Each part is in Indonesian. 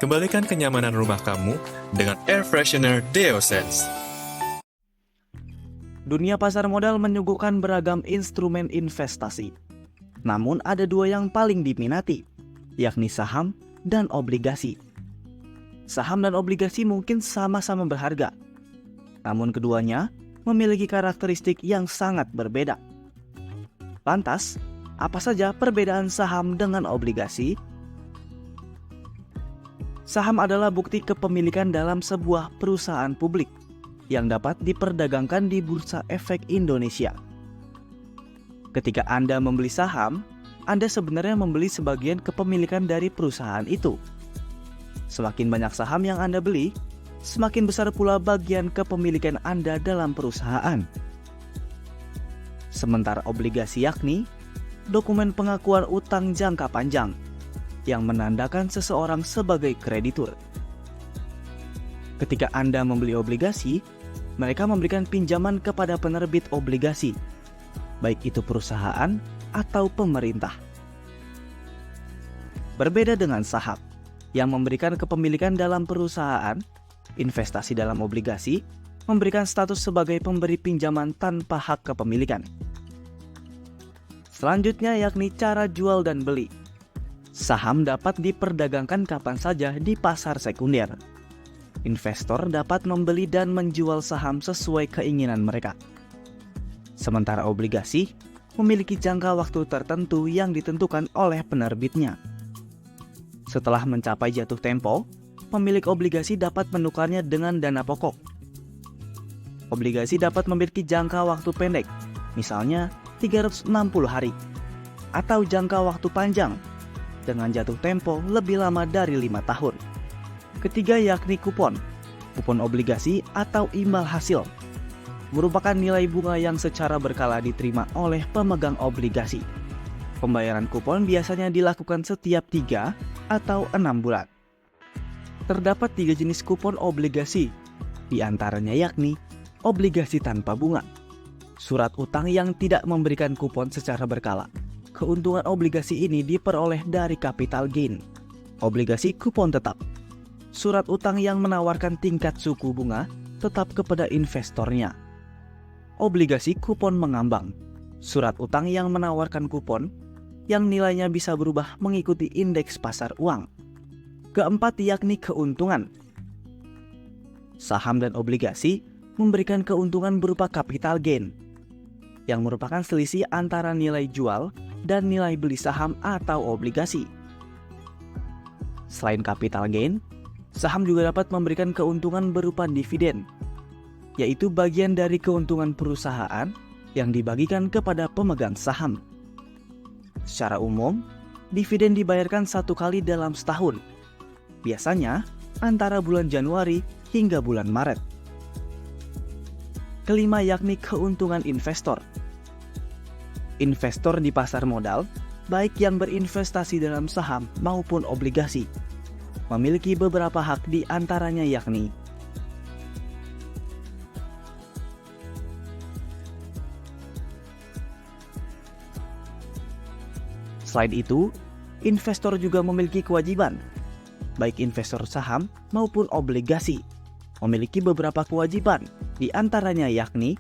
Kembalikan kenyamanan rumah kamu dengan air freshener Deosense. Dunia pasar modal menyuguhkan beragam instrumen investasi. Namun ada dua yang paling diminati, yakni saham dan obligasi. Saham dan obligasi mungkin sama-sama berharga, namun keduanya memiliki karakteristik yang sangat berbeda. Lantas, apa saja perbedaan saham dengan obligasi? Saham adalah bukti kepemilikan dalam sebuah perusahaan publik yang dapat diperdagangkan di Bursa Efek Indonesia. Ketika Anda membeli saham, Anda sebenarnya membeli sebagian kepemilikan dari perusahaan itu. Semakin banyak saham yang Anda beli, semakin besar pula bagian kepemilikan Anda dalam perusahaan. Sementara obligasi yakni dokumen pengakuan utang jangka panjang yang menandakan seseorang sebagai kreditur. Ketika Anda membeli obligasi, mereka memberikan pinjaman kepada penerbit obligasi, baik itu perusahaan atau pemerintah. Berbeda dengan saham, yang memberikan kepemilikan dalam perusahaan, investasi dalam obligasi memberikan status sebagai pemberi pinjaman tanpa hak kepemilikan. Selanjutnya yakni cara jual dan beli. Saham dapat diperdagangkan kapan saja di pasar sekunder. Investor dapat membeli dan menjual saham sesuai keinginan mereka. Sementara obligasi memiliki jangka waktu tertentu yang ditentukan oleh penerbitnya. Setelah mencapai jatuh tempo, pemilik obligasi dapat menukarnya dengan dana pokok. Obligasi dapat memiliki jangka waktu pendek, misalnya 360 hari, atau jangka waktu panjang dengan jatuh tempo lebih lama dari 5 tahun. Ketiga yakni kupon. Kupon obligasi atau imbal hasil merupakan nilai bunga yang secara berkala diterima oleh pemegang obligasi. Pembayaran kupon biasanya dilakukan setiap 3 atau 6 bulan. Terdapat 3 jenis kupon obligasi, di antaranya yakni obligasi tanpa bunga, surat utang yang tidak memberikan kupon secara berkala. Keuntungan obligasi ini diperoleh dari capital gain. Obligasi kupon tetap, surat utang yang menawarkan tingkat suku bunga tetap kepada investornya. Obligasi kupon mengambang, surat utang yang menawarkan kupon yang nilainya bisa berubah mengikuti indeks pasar uang. Keempat yakni keuntungan. Saham dan obligasi memberikan keuntungan berupa capital gain, yang merupakan selisih antara nilai jual dan nilai beli saham atau obligasi. Selain capital gain, saham juga dapat memberikan keuntungan berupa dividen, yaitu bagian dari keuntungan perusahaan yang dibagikan kepada pemegang saham. Secara umum, dividen dibayarkan 1 kali dalam setahun, biasanya antara bulan Januari hingga bulan Maret. Kelima yakni keuntungan investor. Investor di pasar modal, baik yang berinvestasi dalam saham maupun obligasi, memiliki beberapa hak di antaranya yakni selain itu, investor juga memiliki kewajiban, baik investor saham maupun obligasi, memiliki beberapa kewajiban, di antaranya yakni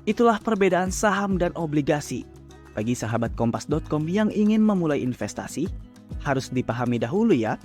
itulah perbedaan saham dan obligasi. Bagi sahabat Kompas.com yang ingin memulai investasi, harus dipahami dahulu ya